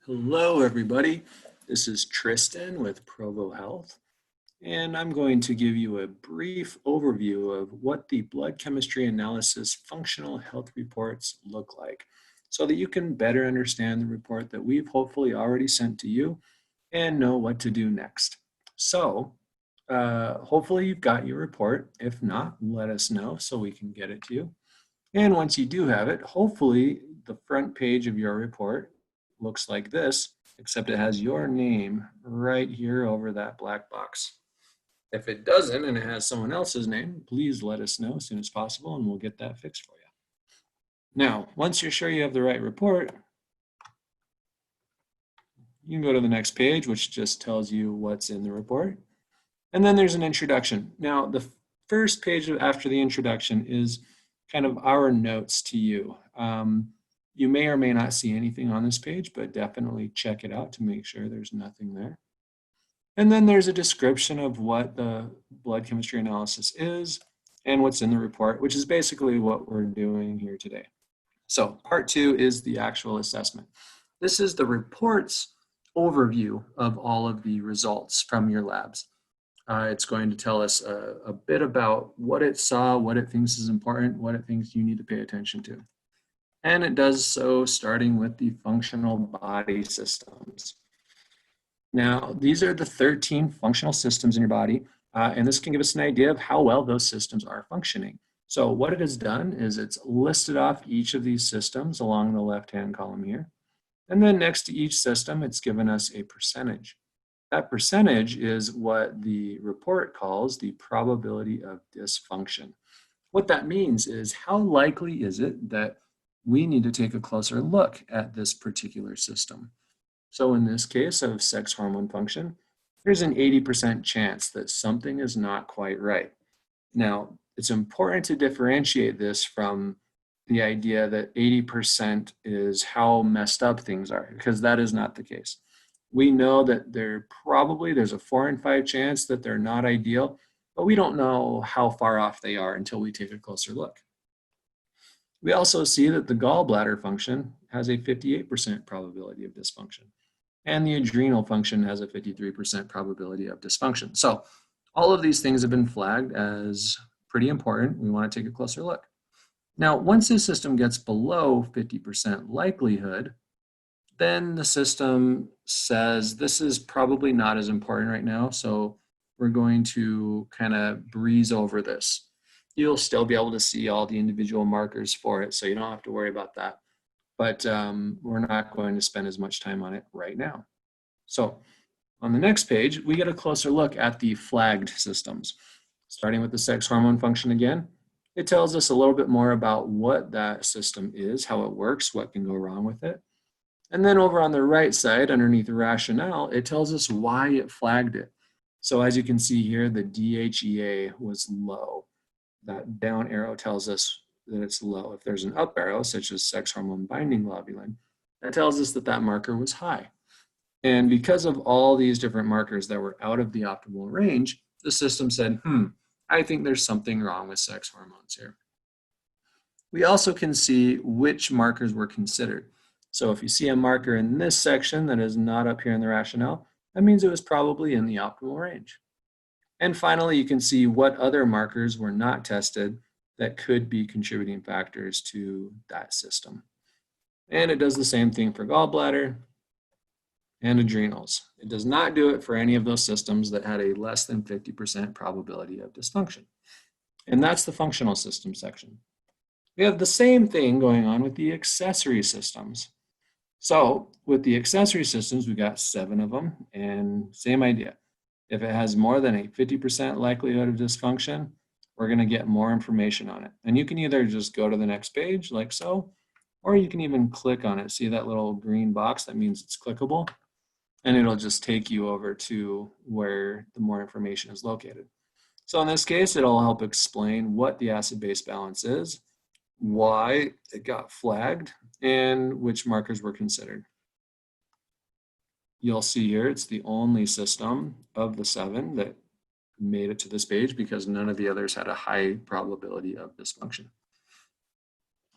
Hello, everybody. This is Tristan with Provo Health, and I'm going to give you a brief overview of what the blood chemistry analysis functional health reports look like so that you can better understand the report that we've hopefully already sent to you and know what to do next. So, hopefully you've got your report. If not, let us know so we can get it to you. And once you do have it, hopefully the front page of your report looks like this, except it has your name right here over that black box. If it doesn't and it has someone else's name, please let us know as soon as possible and we'll get that fixed for you. Now, once you're sure you have the right report, you can go to the next page, which just tells you what's in the report. And then there's an introduction. Now, the first page after the introduction is kind of our notes to you. You may or may not see anything on this page, but definitely check it out to make sure there's nothing there. And then there's a description of what the blood chemistry analysis is and what's in the report, which is basically what we're doing here today. So part 2 is the actual assessment. This is the report's overview of all of the results from your labs. It's going to tell us a bit about what it saw, what it thinks is important, what it thinks you need to pay attention to. And it does so starting with the functional body systems. Now, these are the 13 functional systems in your body, and this can give us an idea of how well those systems are functioning. So what it has done is it's listed off each of these systems along the left-hand column here. And then next to each system, it's given us a percentage. That percentage is what the report calls the probability of dysfunction. What that means is how likely is it that we need to take a closer look at this particular system. So in this case of sex hormone function, there's an 80% chance that something is not quite right. Now, it's important to differentiate this from the idea that 80% is how messed up things are, because that is not the case. We know that there's a 4 in 5 chance that they're not ideal, but we don't know how far off they are until we take a closer look. We also see that the gallbladder function has a 58% probability of dysfunction, and the adrenal function has a 53% probability of dysfunction. So all of these things have been flagged as pretty important. We want to take a closer look. Now, once the system gets below 50% likelihood, then the system says this is probably not as important right now, so we're going to kind of breeze over this. You'll still be able to see all the individual markers for it, so you don't have to worry about that. But we're not going to spend as much time on it right now. So on the next page, we get a closer look at the flagged systems. Starting with the sex hormone function again, it tells us a little bit more about what that system is, how it works, what can go wrong with it. And then over on the right side, underneath the rationale, it tells us why it flagged it. So as you can see here, the DHEA was low. That down arrow tells us that it's low. If there's an up arrow, such as sex hormone binding globulin, that tells us that that marker was high. And because of all these different markers that were out of the optimal range, the system said, I think there's something wrong with sex hormones here. We also can see which markers were considered. So if you see a marker in this section that is not up here in the rationale, that means it was probably in the optimal range. And finally, you can see what other markers were not tested that could be contributing factors to that system. And it does the same thing for gallbladder and adrenals. It does not do it for any of those systems that had a less than 50% probability of dysfunction. And that's the functional system section. We have the same thing going on with the accessory systems. So with the accessory systems, we got 7 of them, and same idea. If it has more than a 50% likelihood of dysfunction, we're going to get more information on it. And you can either just go to the next page like so, or you can even click on it. See that little green box? That means it's clickable, and it'll just take you over to where the more information is located. So in this case, it'll help explain what the acid-base balance is, why it got flagged, and which markers were considered. You'll see here it's the only system of the 7 that made it to this page because none of the others had a high probability of dysfunction.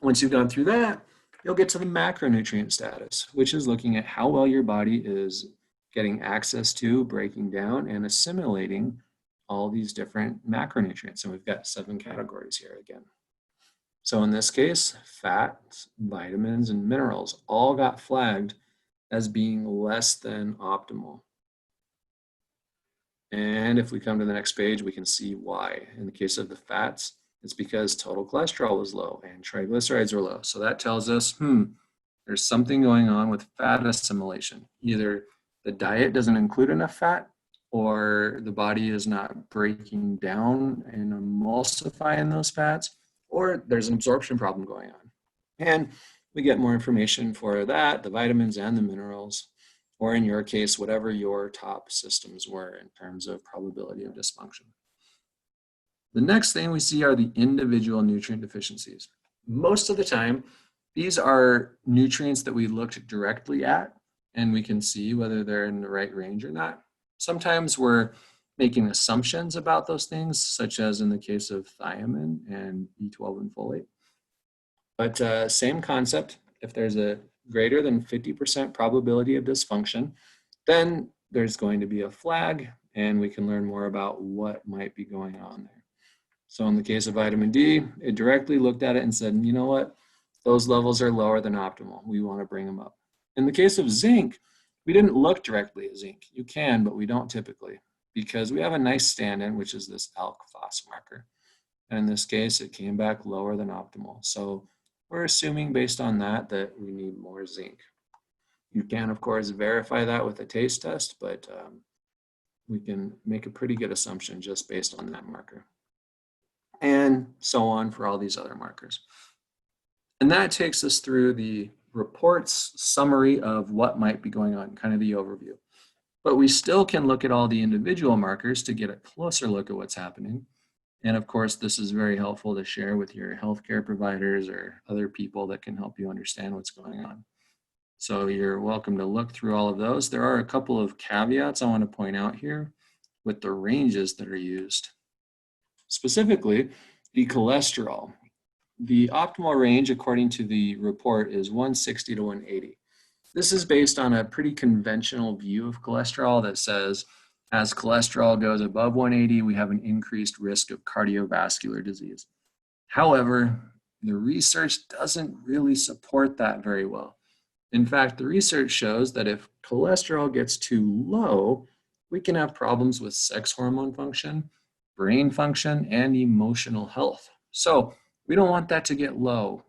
Once you've gone through that, you'll get to the macronutrient status, which is looking at how well your body is getting access to, breaking down, and assimilating all these different macronutrients. And we've got 7 categories here again. So in this case, fats, vitamins, and minerals all got flagged as being less than optimal. And if we come to the next page, we can see why. In the case of the fats, it's because total cholesterol was low and triglycerides were low. So that tells us, there's something going on with fat assimilation. Either the diet doesn't include enough fat, or the body is not breaking down and emulsifying those fats, or there's an absorption problem going on. And we get more information for that, the vitamins and the minerals, or in your case, whatever your top systems were in terms of probability of dysfunction. The next thing we see are the individual nutrient deficiencies. Most of the time, these are nutrients that we looked directly at, and we can see whether they're in the right range or not. Sometimes we're making assumptions about those things, such as in the case of thiamine and B12 and folate. But same concept, if there's a greater than 50% probability of dysfunction, then there's going to be a flag, and we can learn more about what might be going on there. So in the case of vitamin D, it directly looked at it and said, you know what, those levels are lower than optimal. We want to bring them up. In the case of zinc, we didn't look directly at zinc. You can, but we don't typically, because we have a nice stand-in, which is this ALK phos marker. And in this case, it came back lower than optimal. So we're assuming based on that we need more zinc. You can, of course, verify that with a taste test, but we can make a pretty good assumption just based on that marker. And so on for all these other markers. And that takes us through the report's summary of what might be going on, kind of the overview. But we still can look at all the individual markers to get a closer look at what's happening. And of course, this is very helpful to share with your healthcare providers or other people that can help you understand what's going on. So you're welcome to look through all of those. There are a couple of caveats I want to point out here with the ranges that are used. Specifically, the cholesterol. The optimal range, according to the report, is 160 to 180. This is based on a pretty conventional view of cholesterol that says, as cholesterol goes above 180, we have an increased risk of cardiovascular disease. However, the research doesn't really support that very well. In fact, the research shows that if cholesterol gets too low, we can have problems with sex hormone function, brain function, and emotional health. So we don't want that to get low.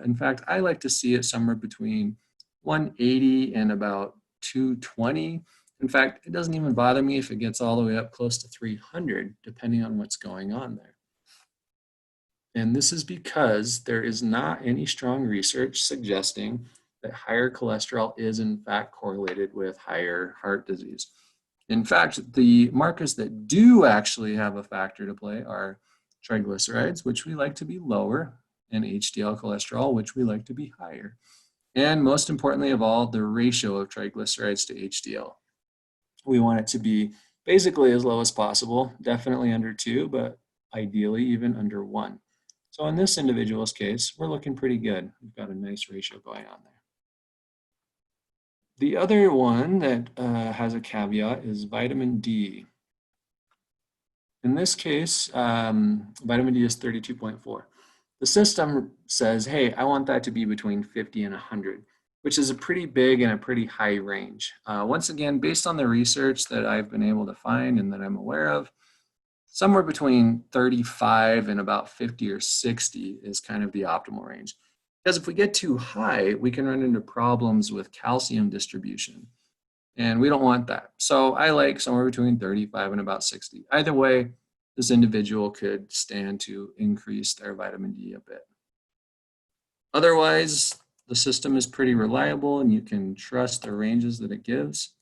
In fact, I like to see it somewhere between 180 and about 220. In fact, it doesn't even bother me if it gets all the way up close to 300, depending on what's going on there. And this is because there is not any strong research suggesting that higher cholesterol is in fact correlated with higher heart disease. In fact, the markers that do actually have a factor to play are triglycerides, which we like to be lower, and HDL cholesterol, which we like to be higher. And most importantly of all, the ratio of triglycerides to HDL. We want it to be basically as low as possible, definitely under 2, but ideally even under 1. So in this individual's case, we're looking pretty good. We've got a nice ratio going on there. The other one that has a caveat is vitamin D. In this case, vitamin D is 32.4. The system says, hey, I want that to be between 50 and 100, which is a pretty big and a pretty high range. Once again, based on the research that I've been able to find and that I'm aware of, somewhere between 35 and about 50 or 60 is kind of the optimal range. Because if we get too high, we can run into problems with calcium distribution. And we don't want that. So I like somewhere between 35 and about 60. Either way, this individual could stand to increase their vitamin D a bit. Otherwise, the system is pretty reliable and you can trust the ranges that it gives.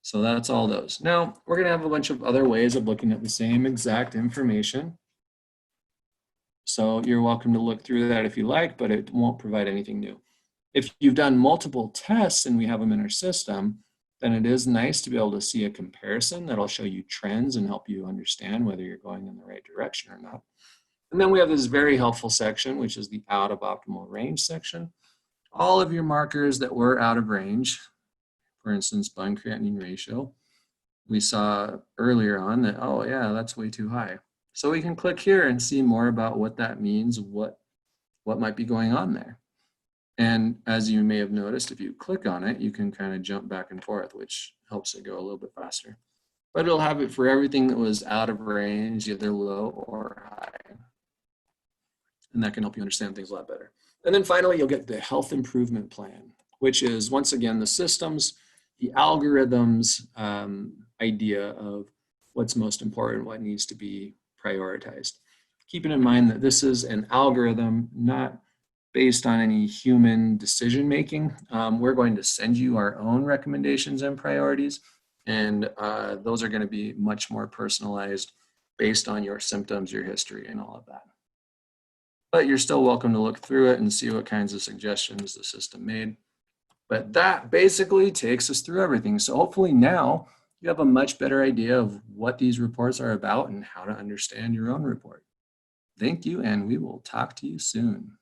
So that's all those. Now, we're going to have a bunch of other ways of looking at the same exact information. So you're welcome to look through that if you like, but it won't provide anything new. If you've done multiple tests and we have them in our system, then it is nice to be able to see a comparison that'll show you trends and help you understand whether you're going in the right direction or not. And then we have this very helpful section, which is the out of optimal range section. all of your markers that were out of range, for instance, bone creatinine ratio, we saw earlier on that, oh yeah, that's way too high. So we can click here and see more about what that means, what might be going on there. And as you may have noticed, if you click on it, you can kind of jump back and forth, which helps it go a little bit faster. But it'll have it for everything that was out of range, either low or high. And that can help you understand things a lot better. And then finally, you'll get the health improvement plan, which is, once again, the systems, the algorithms idea of what's most important, what needs to be prioritized. Keeping in mind that this is an algorithm, not based on any human decision making. We're going to send you our own recommendations and priorities, and those are going to be much more personalized based on your symptoms, your history, and all of that. But you're still welcome to look through it and see what kinds of suggestions the system made. But that basically takes us through everything. So hopefully now you have a much better idea of what these reports are about and how to understand your own report. Thank you, and we will talk to you soon.